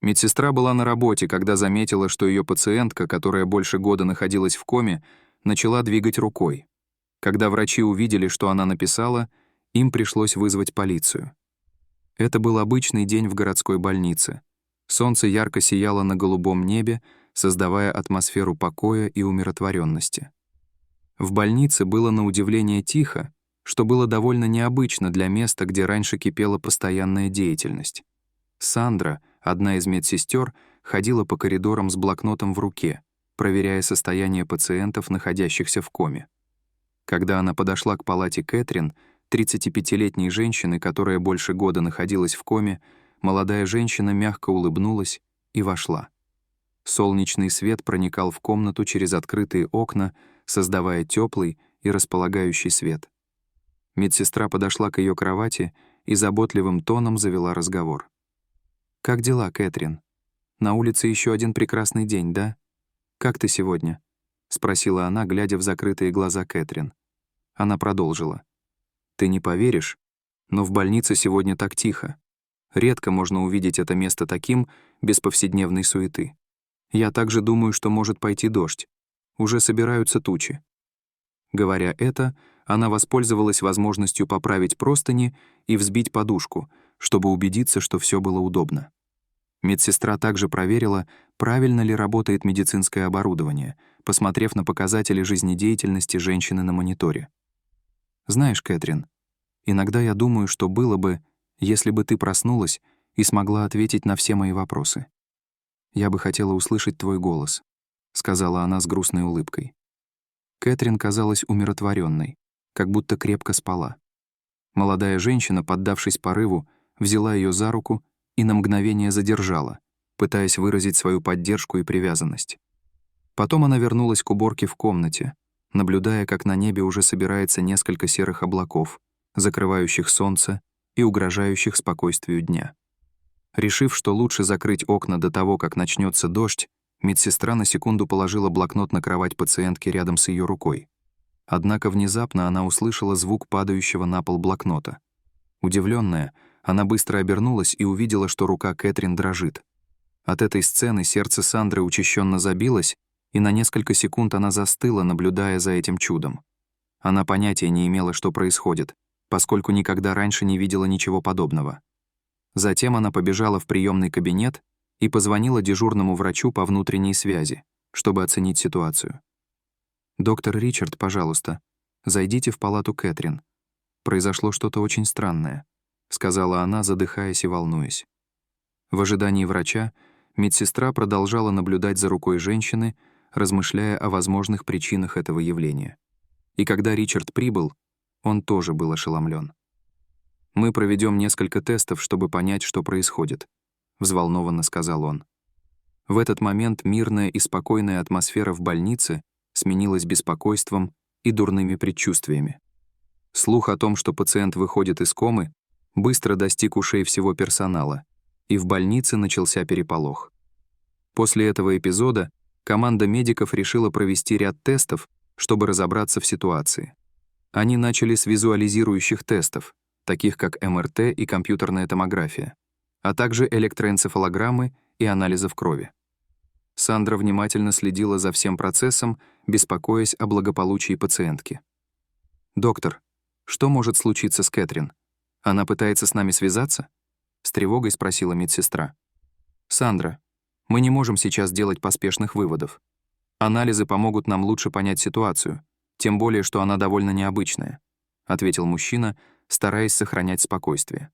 Медсестра была на работе, когда заметила, что ее пациентка, которая больше года находилась в коме, начала двигать рукой. Когда врачи увидели, что она написала, им пришлось вызвать полицию. Это был обычный день в городской больнице. Солнце ярко сияло на голубом небе, создавая атмосферу покоя и умиротворенности. В больнице было на удивление тихо, что было довольно необычно для места, где раньше кипела постоянная деятельность. Сандра, одна из медсестер, ходила по коридорам с блокнотом в руке, проверяя состояние пациентов, находящихся в коме. Когда она подошла к палате Кэтрин, 35-летней женщины, которая больше года находилась в коме, молодая женщина мягко улыбнулась и вошла. Солнечный свет проникал в комнату через открытые окна, создавая теплый и располагающий свет. Медсестра подошла к ее кровати и заботливым тоном завела разговор. «Как дела, Кэтрин? На улице еще один прекрасный день, да? Как ты сегодня?» — спросила она, глядя в закрытые глаза Кэтрин. Она продолжила. «Ты не поверишь, но в больнице сегодня так тихо. Редко можно увидеть это место таким, без повседневной суеты. Я также думаю, что может пойти дождь. Уже собираются тучи». Говоря это, она воспользовалась возможностью поправить простыни и взбить подушку, чтобы убедиться, что все было удобно. Медсестра также проверила, правильно ли работает медицинское оборудование, посмотрев на показатели жизнедеятельности женщины на мониторе. «Знаешь, Кэтрин, иногда я думаю, что было бы, если бы ты проснулась и смогла ответить на все мои вопросы. Я бы хотела услышать твой голос», — сказала она с грустной улыбкой. Кэтрин казалась умиротворенной, как будто крепко спала. Молодая женщина, поддавшись порыву, взяла ее за руку и на мгновение задержала, пытаясь выразить свою поддержку и привязанность. Потом она вернулась к уборке в комнате, наблюдая, как на небе уже собирается несколько серых облаков, закрывающих солнце и угрожающих спокойствию дня. Решив, что лучше закрыть окна до того, как начнется дождь, медсестра на секунду положила блокнот на кровать пациентки рядом с ее рукой. Однако внезапно она услышала звук падающего на пол блокнота. Удивленная, она быстро обернулась и увидела, что рука Кэтрин дрожит. От этой сцены сердце Сандры учащенно забилось, и на несколько секунд она застыла, наблюдая за этим чудом. Она понятия не имела, что происходит, поскольку никогда раньше не видела ничего подобного. Затем она побежала в приемный кабинет и позвонила дежурному врачу по внутренней связи, чтобы оценить ситуацию. «Доктор Ричард, пожалуйста, зайдите в палату Кэтрин. Произошло что-то очень странное», — сказала она, задыхаясь и волнуясь. В ожидании врача медсестра продолжала наблюдать за рукой женщины, размышляя о возможных причинах этого явления. И когда Ричард прибыл, он тоже был ошеломлен. «Мы проведем несколько тестов, чтобы понять, что происходит», — взволнованно сказал он. В этот момент мирная и спокойная атмосфера в больнице сменилась беспокойством и дурными предчувствиями. Слух о том, что пациент выходит из комы, быстро достиг ушей всего персонала, и в больнице начался переполох. После этого эпизода команда медиков решила провести ряд тестов, чтобы разобраться в ситуации. Они начали с визуализирующих тестов, таких как МРТ и компьютерная томография, а также электроэнцефалограммы и анализов крови. Сандра внимательно следила за всем процессом, беспокоясь о благополучии пациентки. «Доктор, что может случиться с Кэтрин? Она пытается с нами связаться?» — с тревогой спросила медсестра. «Сандра, мы не можем сейчас делать поспешных выводов. Анализы помогут нам лучше понять ситуацию, тем более, что она довольно необычная», — ответил мужчина, стараясь сохранять спокойствие.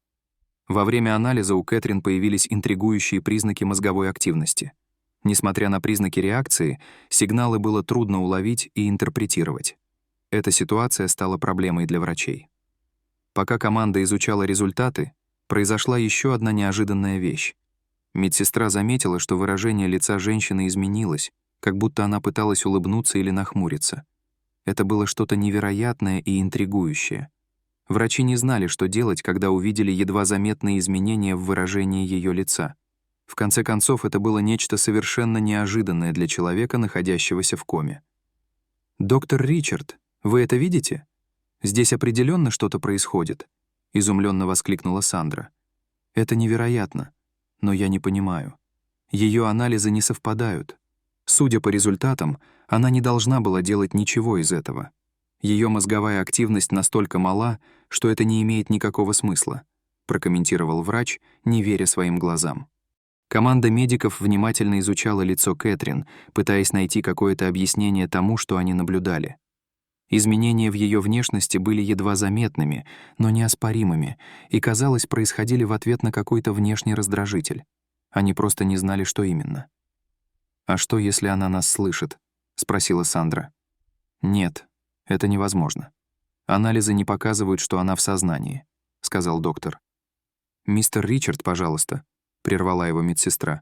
Во время анализа у Кэтрин появились интригующие признаки мозговой активности. Несмотря на признаки реакции, сигналы было трудно уловить и интерпретировать. Эта ситуация стала проблемой для врачей. Пока команда изучала результаты, произошла еще одна неожиданная вещь. Медсестра заметила, что выражение лица женщины изменилось, как будто она пыталась улыбнуться или нахмуриться. Это было что-то невероятное и интригующее. Врачи не знали, что делать, когда увидели едва заметные изменения в выражении ее лица. В конце концов, это было нечто совершенно неожиданное для человека, находящегося в коме. «Доктор Ричард, вы это видите? Здесь определенно что-то происходит», — изумленно воскликнула Сандра. «Это невероятно, но я не понимаю. Ее анализы не совпадают. Судя по результатам, она не должна была делать ничего из этого. Ее мозговая активность настолько мала, что это не имеет никакого смысла, прокомментировал врач, не веря своим глазам. Команда медиков внимательно изучала лицо Кэтрин, пытаясь найти какое-то объяснение тому, что они наблюдали. Изменения в ее внешности были едва заметными, но неоспоримыми, и, казалось, происходили в ответ на какой-то внешний раздражитель. Они просто не знали, что именно. «А что, если она нас слышит?» — спросила Сандра. «Нет, это невозможно. Анализы не показывают, что она в сознании», — сказал доктор. «Мистер Ричард, пожалуйста», — прервала его медсестра.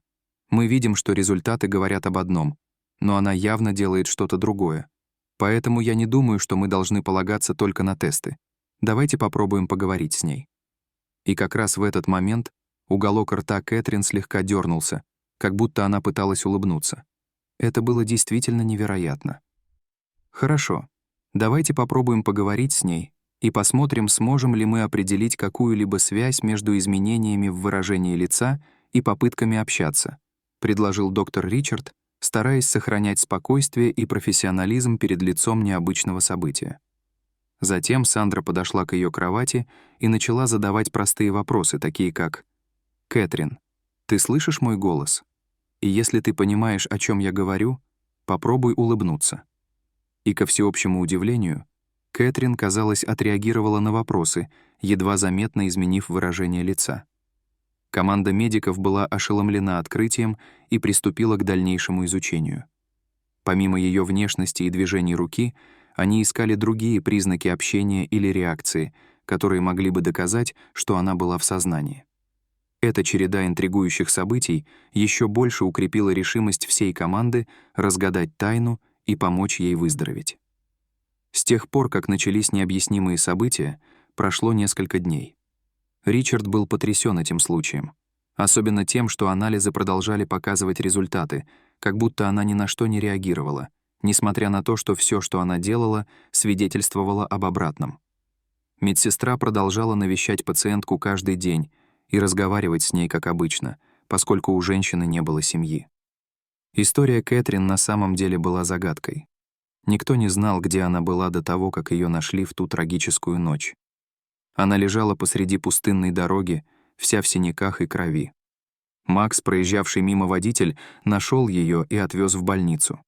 «Мы видим, что результаты говорят об одном, но она явно делает что-то другое. Поэтому я не думаю, что мы должны полагаться только на тесты. Давайте попробуем поговорить с ней». И как раз в этот момент уголок рта Кэтрин слегка дернулся, как будто она пыталась улыбнуться. Это было действительно невероятно. «Хорошо, давайте попробуем поговорить с ней и посмотрим, сможем ли мы определить какую-либо связь между изменениями в выражении лица и попытками общаться», предложил доктор Ричард, стараясь сохранять спокойствие и профессионализм перед лицом необычного события. Затем Сандра подошла к ее кровати и начала задавать простые вопросы, такие как: «Кэтрин, ты слышишь мой голос? И если ты понимаешь, о чем я говорю, попробуй улыбнуться». И, ко всеобщему удивлению, Кэтрин, казалось, отреагировала на вопросы, едва заметно изменив выражение лица. Команда медиков была ошеломлена открытием и приступила к дальнейшему изучению. Помимо ее внешности и движений руки, они искали другие признаки общения или реакции, которые могли бы доказать, что она была в сознании. Эта череда интригующих событий еще больше укрепила решимость всей команды разгадать тайну и помочь ей выздороветь. С тех пор, как начались необъяснимые события, прошло несколько дней. Ричард был потрясен этим случаем, особенно тем, что анализы продолжали показывать результаты, как будто она ни на что не реагировала, несмотря на то, что все, что она делала, свидетельствовало об обратном. Медсестра продолжала навещать пациентку каждый день и разговаривать с ней, как обычно, поскольку у женщины не было семьи. История Кэтрин на самом деле была загадкой. Никто не знал, где она была до того, как ее нашли в ту трагическую ночь. Она лежала посреди пустынной дороги, вся в синяках и крови. Макс, проезжавший мимо водитель, нашел ее и отвез в больницу.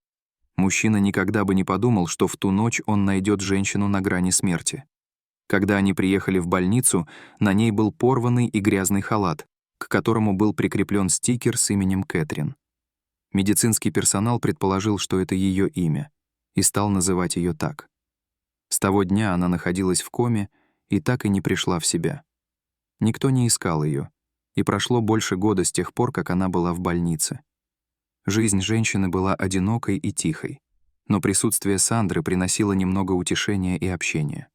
Мужчина никогда бы не подумал, что в ту ночь он найдет женщину на грани смерти. Когда они приехали в больницу, на ней был порванный и грязный халат, к которому был прикреплен стикер с именем Кэтрин. Медицинский персонал предположил, что это ее имя, и стал называть ее так. С того дня она находилась в коме и так и не пришла в себя. Никто не искал ее, и прошло больше года с тех пор, как она была в больнице. Жизнь женщины была одинокой и тихой, но присутствие Сандры приносило немного утешения и общения.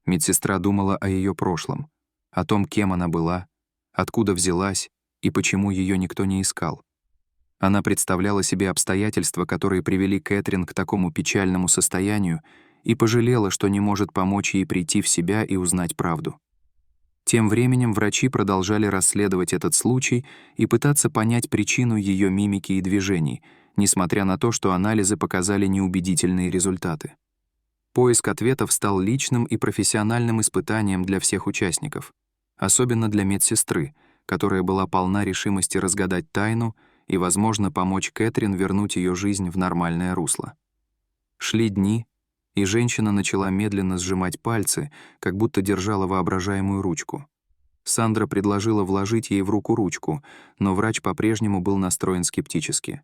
Медсестра думала о ее прошлом, о том, кем она была, откуда взялась и почему ее никто не искал. Она представляла себе обстоятельства, которые привели Кэтрин к такому печальному состоянию, и пожалела, что не может помочь ей прийти в себя и узнать правду. Тем временем врачи продолжали расследовать этот случай и пытаться понять причину ее мимики и движений, несмотря на то, что анализы показали неубедительные результаты. Поиск ответов стал личным и профессиональным испытанием для всех участников, особенно для медсестры, которая была полна решимости разгадать тайну и, возможно, помочь Кэтрин вернуть ее жизнь в нормальное русло. Шли дни, и женщина начала медленно сжимать пальцы, как будто держала воображаемую ручку. Сандра предложила вложить ей в руку ручку, но врач по-прежнему был настроен скептически.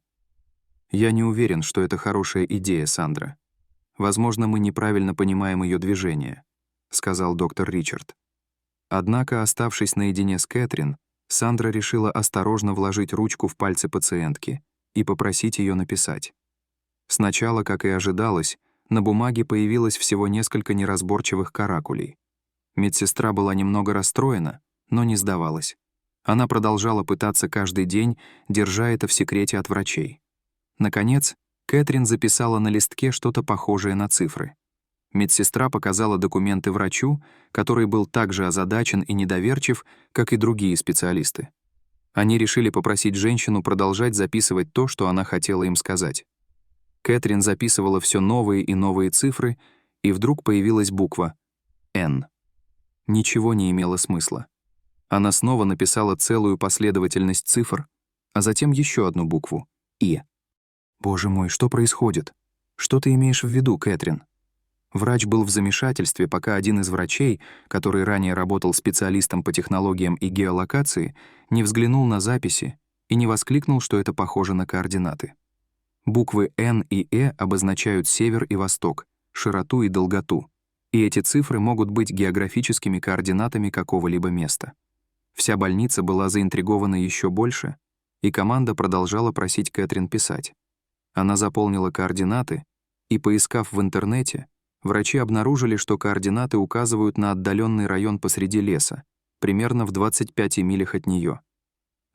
«Я не уверен, что это хорошая идея, Сандра. Возможно, мы неправильно понимаем ее движение», — сказал доктор Ричард. Однако, оставшись наедине с Кэтрин, Сандра решила осторожно вложить ручку в пальцы пациентки и попросить ее написать. Сначала, как и ожидалось, на бумаге появилось всего несколько неразборчивых каракулей. Медсестра была немного расстроена, но не сдавалась. Она продолжала пытаться каждый день, держа это в секрете от врачей. Наконец, Кэтрин записала на листке что-то похожее на цифры. Медсестра показала документы врачу, который был так же озадачен и недоверчив, как и другие специалисты. Они решили попросить женщину продолжать записывать то, что она хотела им сказать. Кэтрин записывала все новые и новые цифры, и вдруг появилась буква «Н». Ничего не имело смысла. Она снова написала целую последовательность цифр, а затем еще одну букву «И». «Боже мой, что происходит? Что ты имеешь в виду, Кэтрин?» Врач был в замешательстве, пока один из врачей, который ранее работал специалистом по технологиям и геолокации, не взглянул на записи и не воскликнул, что это похоже на координаты. Буквы «Н» и «Э» обозначают север и восток, широту и долготу, и эти цифры могут быть географическими координатами какого-либо места. Вся больница была заинтригована еще больше, и команда продолжала просить Кэтрин писать. Она заполнила координаты, и, поискав в интернете, врачи обнаружили, что координаты указывают на отдаленный район посреди леса, примерно в 25 милях от нее.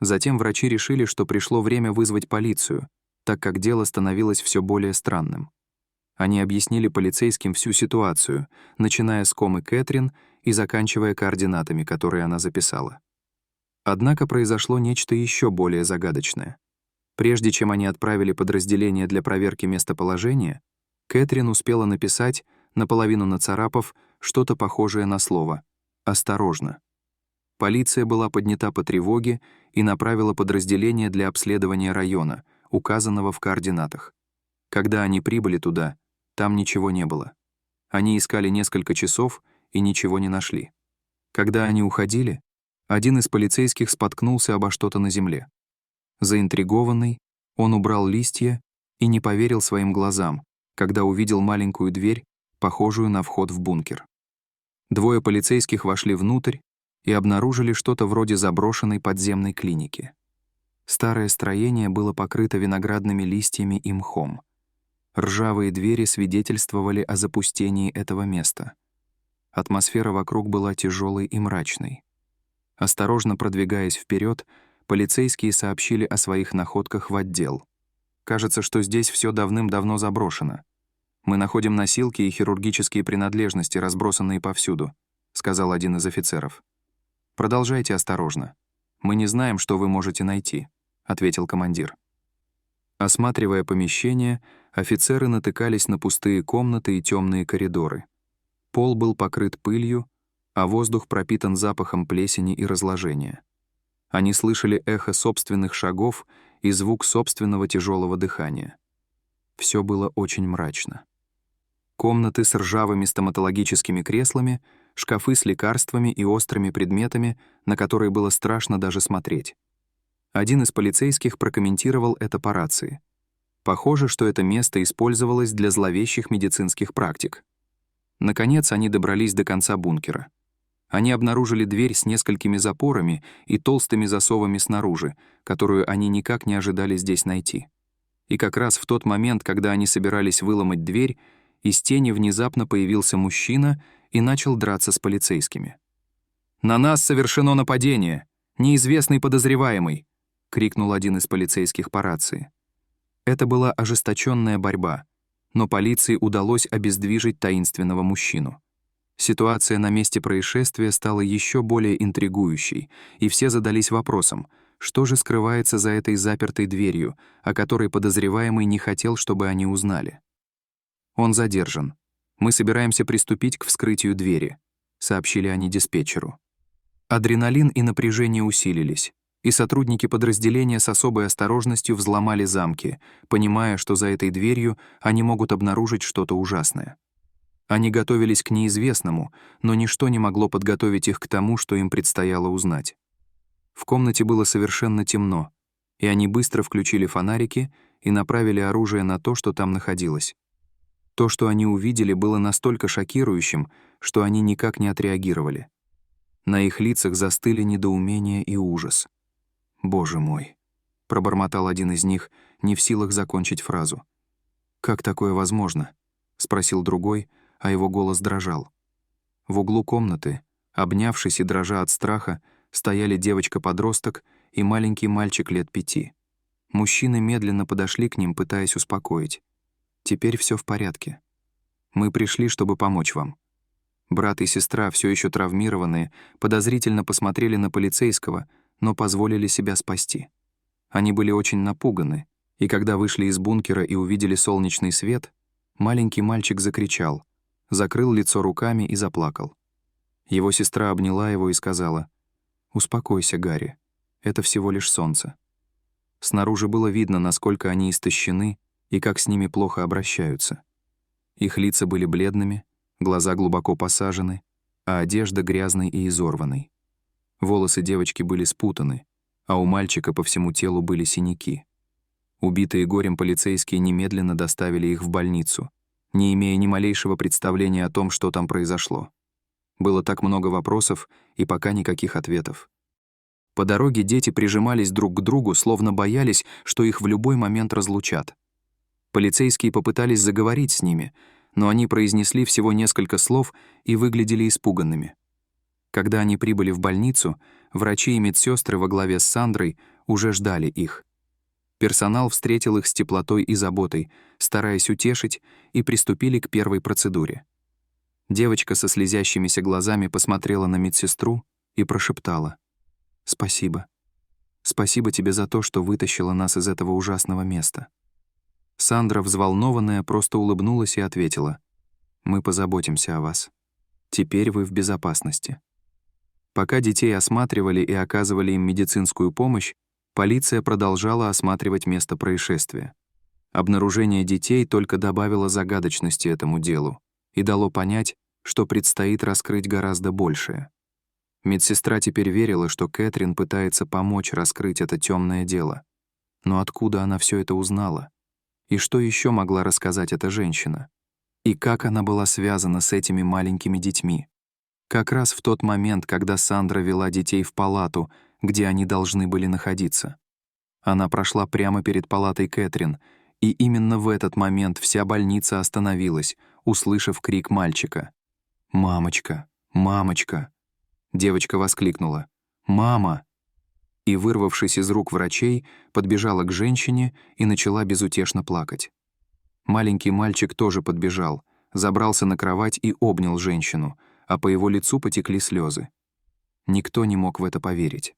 Затем врачи решили, что пришло время вызвать полицию, так как дело становилось все более странным. Они объяснили полицейским всю ситуацию, начиная с комы Кэтрин и заканчивая координатами, которые она записала. Однако произошло нечто еще более загадочное. Прежде чем они отправили подразделение для проверки местоположения, Кэтрин успела написать, наполовину нацарапав, что-то похожее на слово «осторожно». Полиция была поднята по тревоге и направила подразделение для обследования района, указанного в координатах. Когда они прибыли туда, там ничего не было. Они искали несколько часов и ничего не нашли. Когда они уходили, один из полицейских споткнулся обо что-то на земле. Заинтригованный, он убрал листья и не поверил своим глазам, когда увидел маленькую дверь, похожую на вход в бункер. Двое полицейских вошли внутрь и обнаружили что-то вроде заброшенной подземной клиники. Старое строение было покрыто виноградными листьями и мхом. Ржавые двери свидетельствовали о запустении этого места. Атмосфера вокруг была тяжелой и мрачной. Осторожно продвигаясь вперед, полицейские сообщили о своих находках в отдел. «Кажется, что здесь все давным-давно заброшено. Мы находим носилки и хирургические принадлежности, разбросанные повсюду», — сказал один из офицеров. «Продолжайте осторожно. Мы не знаем, что вы можете найти», — ответил командир. Осматривая помещение, офицеры натыкались на пустые комнаты и темные коридоры. Пол был покрыт пылью, а воздух пропитан запахом плесени и разложения. Они слышали эхо собственных шагов и звук собственного тяжелого дыхания. Все было очень мрачно. Комнаты с ржавыми стоматологическими креслами, шкафы с лекарствами и острыми предметами, на которые было страшно даже смотреть. Один из полицейских прокомментировал это по рации. Похоже, что это место использовалось для зловещих медицинских практик. Наконец, они добрались до конца бункера. Они обнаружили дверь с несколькими запорами и толстыми засовами снаружи, которую они никак не ожидали здесь найти. И как раз в тот момент, когда они собирались выломать дверь, из тени внезапно появился мужчина и начал драться с полицейскими. «На нас совершено нападение! Неизвестный подозреваемый!» — крикнул один из полицейских по рации. Это была ожесточенная борьба, но полиции удалось обездвижить таинственного мужчину. Ситуация на месте происшествия стала еще более интригующей, и все задались вопросом, что же скрывается за этой запертой дверью, о которой подозреваемый не хотел, чтобы они узнали. «Он задержан. Мы собираемся приступить к вскрытию двери», — сообщили они диспетчеру. Адреналин и напряжение усилились, и сотрудники подразделения с особой осторожностью взломали замки, понимая, что за этой дверью они могут обнаружить что-то ужасное. Они готовились к неизвестному, но ничто не могло подготовить их к тому, что им предстояло узнать. В комнате было совершенно темно, и они быстро включили фонарики и направили оружие на то, что там находилось. То, что они увидели, было настолько шокирующим, что они никак не отреагировали. На их лицах застыли недоумение и ужас. «Боже мой», — пробормотал один из них, не в силах закончить фразу. «Как такое возможно?» — спросил другой, а его голос дрожал. В углу комнаты, обнявшись и дрожа от страха, стояли девочка-подросток и маленький мальчик лет 5. Мужчины медленно подошли к ним, пытаясь успокоить. «Теперь все в порядке. Мы пришли, чтобы помочь вам». Брат и сестра, все еще травмированные, подозрительно посмотрели на полицейского, но позволили себя спасти. Они были очень напуганы, и когда вышли из бункера и увидели солнечный свет, маленький мальчик закричал, закрыл лицо руками и заплакал. Его сестра обняла его и сказала: «Успокойся, Гарри, это всего лишь солнце». Снаружи было видно, насколько они истощены и как с ними плохо обращаются. Их лица были бледными, глаза глубоко посажены, а одежда грязной и изорванной. Волосы девочки были спутаны, а у мальчика по всему телу были синяки. Убитые горем полицейские немедленно доставили их в больницу, не имея ни малейшего представления о том, что там произошло. Было так много вопросов и пока никаких ответов. По дороге дети прижимались друг к другу, словно боялись, что их в любой момент разлучат. Полицейские попытались заговорить с ними, но они произнесли всего несколько слов и выглядели испуганными. Когда они прибыли в больницу, врачи и медсестры во главе с Сандрой уже ждали их. Персонал встретил их с теплотой и заботой, стараясь утешить, и приступили к первой процедуре. Девочка со слезящимися глазами посмотрела на медсестру и прошептала: «Спасибо. Спасибо тебе за то, что вытащила нас из этого ужасного места». Сандра, взволнованная, просто улыбнулась и ответила: «Мы позаботимся о вас. Теперь вы в безопасности». Пока детей осматривали и оказывали им медицинскую помощь, полиция продолжала осматривать место происшествия. Обнаружение детей только добавило загадочности этому делу и дало понять, что предстоит раскрыть гораздо большее. Медсестра теперь верила, что Кэтрин пытается помочь раскрыть это темное дело. Но откуда она все это узнала? И что еще могла рассказать эта женщина? И как она была связана с этими маленькими детьми? Как раз в тот момент, когда Сандра вела детей в палату, где они должны были находиться. Она прошла прямо перед палатой Кэтрин, и именно в этот момент вся больница остановилась, услышав крик мальчика. «Мамочка! Мамочка!» Девочка воскликнула: «Мама!» И, вырвавшись из рук врачей, подбежала к женщине и начала безутешно плакать. Маленький мальчик тоже подбежал, забрался на кровать и обнял женщину, а по его лицу потекли слезы. Никто не мог в это поверить.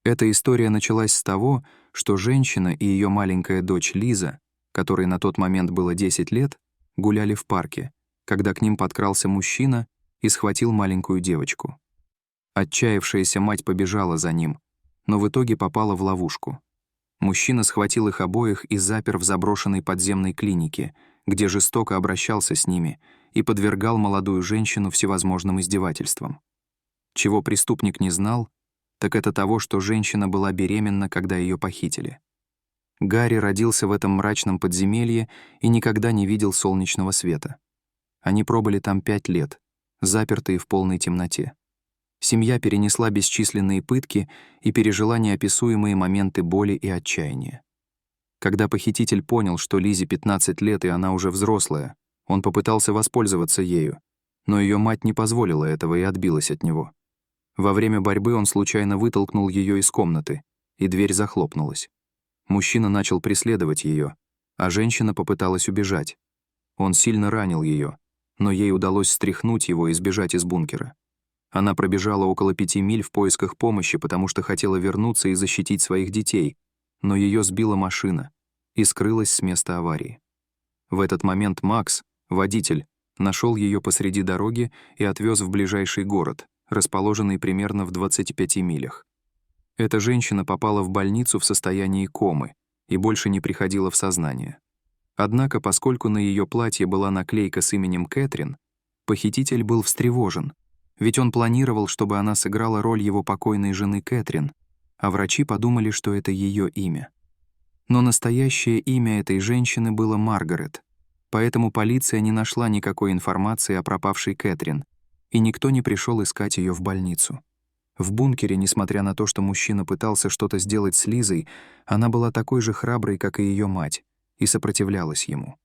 Эта история началась с того, что женщина и ее маленькая дочь Лиза, которой на тот момент было 10 лет, гуляли в парке, когда к ним подкрался мужчина и схватил маленькую девочку. Отчаявшаяся мать побежала за ним, но в итоге попала в ловушку. Мужчина схватил их обоих и запер в заброшенной подземной клинике, где жестоко обращался с ними и подвергал молодую женщину всевозможным издевательствам. Чего преступник не знал, так это того, что женщина была беременна, когда ее похитили. Гарри родился в этом мрачном подземелье и никогда не видел солнечного света. Они пробыли там 5 лет, запертые в полной темноте. Семья перенесла бесчисленные пытки и пережила неописуемые моменты боли и отчаяния. Когда похититель понял, что Лизе 15 лет и она уже взрослая, он попытался воспользоваться ею, но ее мать не позволила этого и отбилась от него. Во время борьбы он случайно вытолкнул ее из комнаты, и дверь захлопнулась. Мужчина начал преследовать ее, а женщина попыталась убежать. Он сильно ранил ее, но ей удалось стряхнуть его и сбежать из бункера. Она пробежала около 5 миль в поисках помощи, потому что хотела вернуться и защитить своих детей, но ее сбила машина и скрылась с места аварии. В этот момент Макс, водитель, нашел ее посреди дороги и отвез в ближайший город, расположенный примерно в 25 милях. Эта женщина попала в больницу в состоянии комы и больше не приходила в сознание. Однако, поскольку на ее платье была наклейка с именем Кэтрин, похититель был встревожен, ведь он планировал, чтобы она сыграла роль его покойной жены Кэтрин, а врачи подумали, что это ее имя. Но настоящее имя этой женщины было Маргарет, поэтому полиция не нашла никакой информации о пропавшей Кэтрин, и никто не пришел искать ее в больницу. В бункере, несмотря на то, что мужчина пытался что-то сделать с Лизой, она была такой же храброй, как и ее мать, и сопротивлялась ему.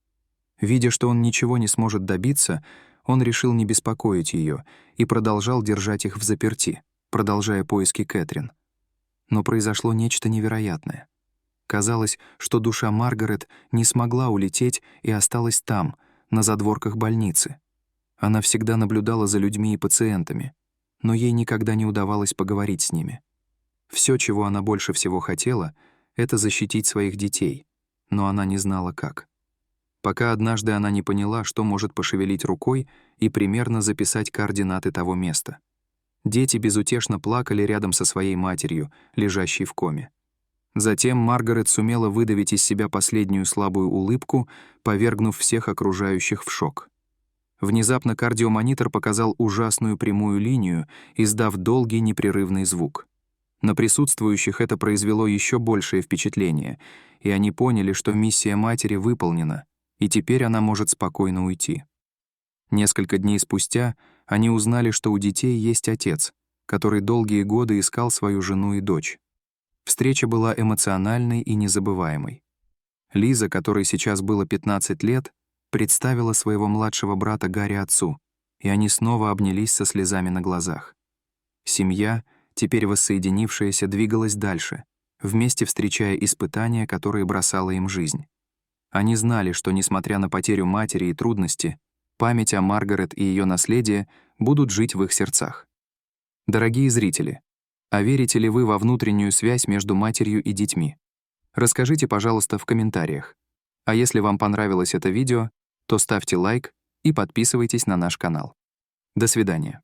Видя, что он ничего не сможет добиться, он решил не беспокоить ее и продолжал держать их взаперти, продолжая поиски Кэтрин. Но произошло нечто невероятное. Казалось, что душа Маргарет не смогла улететь и осталась там, на задворках больницы. Она всегда наблюдала за людьми и пациентами, но ей никогда не удавалось поговорить с ними. Все, чего она больше всего хотела, это защитить своих детей, но она не знала как. Пока однажды она не поняла, что может пошевелить рукой и примерно записать координаты того места. Дети безутешно плакали рядом со своей матерью, лежащей в коме. Затем Маргарет сумела выдавить из себя последнюю слабую улыбку, повергнув всех окружающих в шок. Внезапно кардиомонитор показал ужасную прямую линию, издав долгий непрерывный звук. На присутствующих это произвело еще большее впечатление, и они поняли, что миссия матери выполнена, и теперь она может спокойно уйти. Несколько дней спустя они узнали, что у детей есть отец, который долгие годы искал свою жену и дочь. Встреча была эмоциональной и незабываемой. Лиза, которой сейчас было 15 лет, представила своего младшего брата Гарри отцу, и они снова обнялись со слезами на глазах. Семья, теперь воссоединившаяся, двигалась дальше, вместе встречая испытания, которые бросала им жизнь. Они знали, что, несмотря на потерю матери и трудности, память о Маргарет и ее наследие будут жить в их сердцах. Дорогие зрители, а верите ли вы во внутреннюю связь между матерью и детьми? Расскажите, пожалуйста, в комментариях. А если вам понравилось это видео, то ставьте лайк и подписывайтесь на наш канал. До свидания.